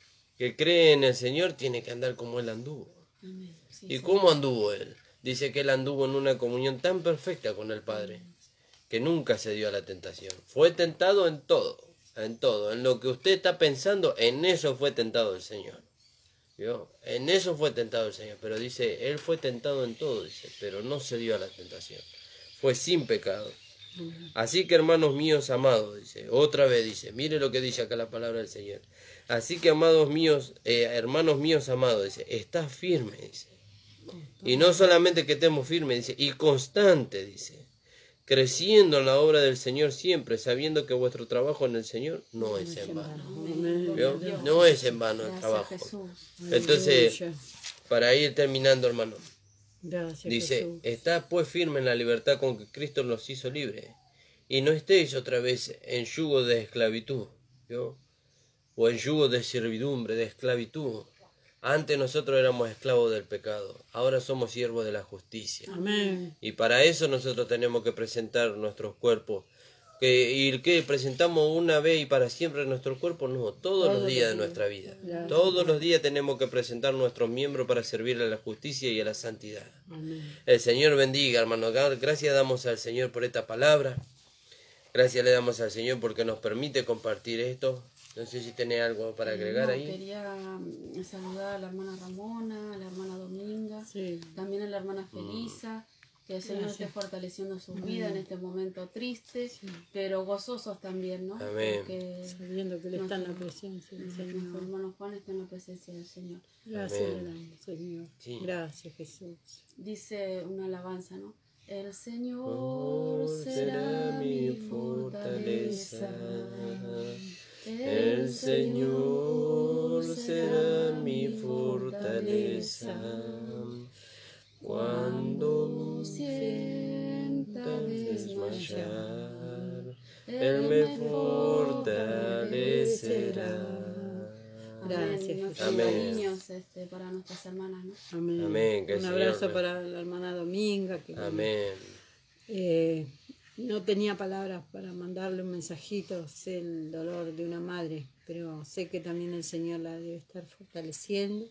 cree en el Señor, tiene que andar como Él anduvo. Amén. Sí, ¿Y cómo anduvo Él? Dice que Él anduvo en una comunión tan perfecta con el Padre, que nunca se dio a la tentación. Fue tentado en todo, en lo que usted está pensando, en eso fue tentado el Señor. ¿Vio? En eso fue tentado el Señor, pero dice, Él fue tentado en todo, dice, pero no se dio a la tentación. Fue sin pecado. Así que hermanos míos amados, dice, otra vez dice, mire lo que dice acá la palabra del Señor. Así que amados míos, hermanos míos amados, dice, está firme, dice. Y no solamente que estemos firmes, dice, y constante, dice, creciendo en la obra del Señor siempre, sabiendo que vuestro trabajo en el Señor no es en vano. ¿Vio? No es en vano el Gracias, trabajo. Jesús. Entonces, Aleluya. para ir terminando, hermano, Gracias, dice, Jesús. está pues firme en la libertad con que Cristo nos hizo libres, y no estéis otra vez en yugo de esclavitud, ¿vio? O en yugo de servidumbre, de esclavitud. Antes nosotros éramos esclavos del pecado, ahora somos siervos de la justicia. Amén. Y para eso nosotros tenemos que presentar nuestros cuerpos. ¿Y qué? ¿Presentamos una vez y para siempre nuestro cuerpo? No, todos los días de nuestra vida. Gracias. Todos los días tenemos que presentar nuestros miembros para servir a la justicia y a la santidad. Amén. El Señor bendiga, hermano. Gracias damos al Señor por esta palabra. Gracias le damos al Señor porque nos permite compartir esto. No sé si tiene algo para agregar No, ahí. quería saludar a la hermana Ramona, a la hermana Dominga, Sí. también a la hermana Felisa, que el Señor esté fortaleciendo sus vidas en este momento triste, pero gozosos también, ¿no? Amén. Porque Sabiendo que Él está en la presencia del nuestro Señor. hermano Juan está en la presencia del Señor. Gracias Amén. le damos, Señor. Sí. Gracias, Jesús. Dice una alabanza, ¿no? El Señor Oh, será mi fortaleza. El Señor será mi fortaleza. Cuando sienta desmayar, Él me fortalecerá. Gracias, Nuestros Amén. cariños para nuestras hermanas, ¿no? Amén. Amén, que el Un Señor abrazo me- para la hermana Dominga, que Amén. no tenía palabras para mandarle un mensajito, sé el dolor de una madre, pero sé que también el Señor la debe estar fortaleciendo,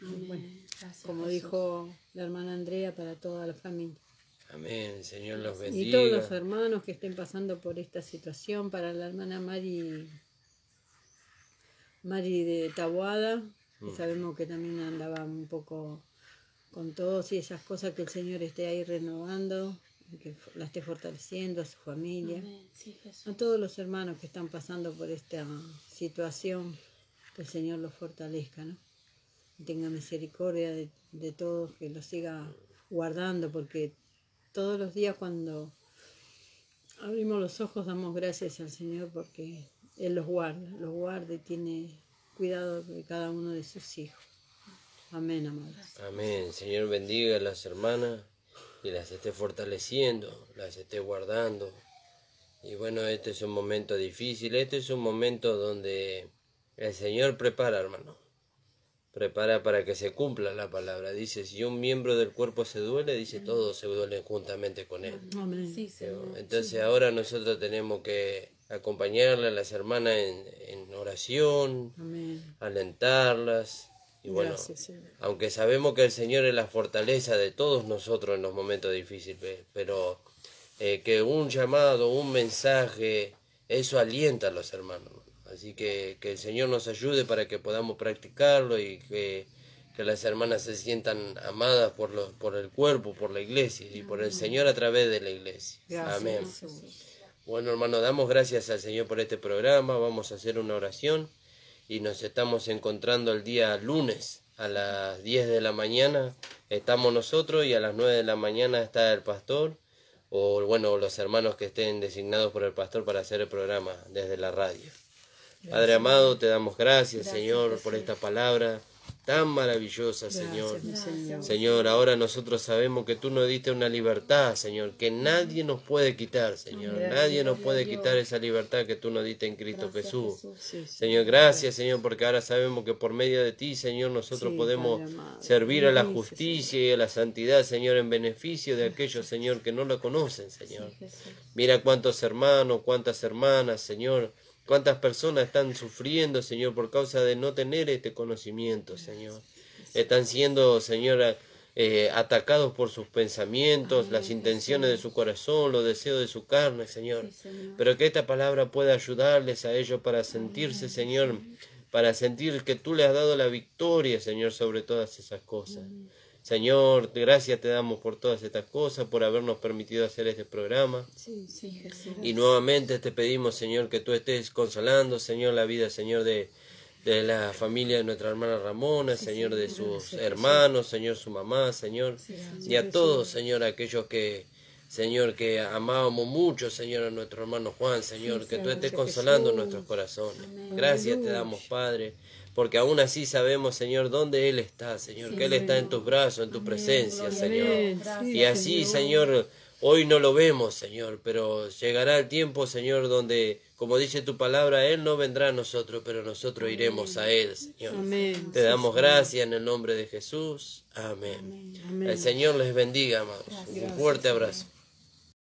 Amén. Gracias, como Jesús. dijo la hermana Andrea, para toda la familia. Amén. El Señor los Y todos los bendiga. hermanos que estén pasando por esta situación, para la hermana Mari de Taboada, que sabemos que también andaba un poco con todos y esas cosas, que el Señor esté ahí renovando, y que la esté fortaleciendo a su familia. Amén. Sí, Jesús. A todos los hermanos que están pasando por esta situación, que el Señor los fortalezca, ¿no? Y tenga misericordia de todos, que los siga guardando, porque todos los días cuando abrimos los ojos damos gracias al Señor porque Él los guarda y tiene cuidado de cada uno de sus hijos. Amén, amados. Amén. Señor bendiga a las hermanas y las esté fortaleciendo, las esté guardando. Y bueno, este es un momento difícil, este es un momento donde el Señor prepara, hermano. prepara para que se cumpla la palabra. Dice, si un miembro del cuerpo se duele, dice, todos se duelen juntamente con él. Amén. Sí, Señor. Entonces ahora nosotros tenemos que acompañarle a las hermanas en oración, Amén. alentarlas. Y bueno, Gracias, Señor. aunque sabemos que el Señor es la fortaleza de todos nosotros en los momentos difíciles, pero que un llamado, un mensaje, eso alienta a los hermanos. Así que el Señor nos ayude para que podamos practicarlo y que las hermanas se sientan amadas por el cuerpo, por la iglesia y por el Señor a través de la iglesia. Gracias, Amén. Jesús. Bueno, hermano, damos gracias al Señor por este programa. Vamos a hacer una oración y nos estamos encontrando el día lunes a las 10 de la mañana. Estamos nosotros y a las 9 de la mañana está el pastor o bueno, los hermanos que estén designados por el pastor para hacer el programa desde la radio. Padre amado, te damos gracias, Señor, por esta palabra tan maravillosa, Señor. Señor. Señor, ahora nosotros sabemos que tú nos diste una libertad, Señor, que nadie nos puede quitar, Señor. Nadie nos puede quitar esa libertad que tú nos diste en Cristo Jesús. Sí, Señor, gracias, Señor, porque ahora sabemos que por medio de ti, Señor, nosotros Sí, podemos Padre amado. servir a la Bendice, justicia y a la santidad, Señor, en beneficio de aquellos, Señor, que no lo conocen, Señor. Jesús. Mira cuántos hermanos, cuántas hermanas, Señor, cuántas personas están sufriendo, Señor, por causa de no tener este conocimiento, Señor. Están siendo, Señor, atacados por sus pensamientos, las intenciones de su corazón, los deseos de su carne, Señor. Sí, Señor. Pero que esta palabra pueda ayudarles a ellos para sentirse, Señor, para sentir que tú les has dado la victoria, Señor, sobre todas esas cosas. Señor, gracias te damos por todas estas cosas, por habernos permitido hacer este programa. Sí, Sí, Jesús. Y nuevamente te pedimos, Señor, que tú estés consolando, Señor, la vida, Señor, de la familia de nuestra hermana Ramona, Señor, de sus hermanos, Señor, su mamá, Señor, y a todos, Señor, aquellos que, Señor, que amábamos mucho, Señor, a nuestro hermano Juan, Señor, que tú estés consolando nuestros corazones. Gracias te damos, Padre, porque aún así sabemos, Señor, dónde Él está, Señor, que Él está en tus brazos, en tu presencia, Señor. Amén. Y así, Señor, hoy no lo vemos, Señor, pero llegará el tiempo, Señor, donde, como dice tu palabra, Él no vendrá a nosotros, pero nosotros iremos a Él, Señor. Amén. Te damos gracias en el nombre de Jesús. Amén. Amén. El Señor les bendiga, amados. Un fuerte abrazo.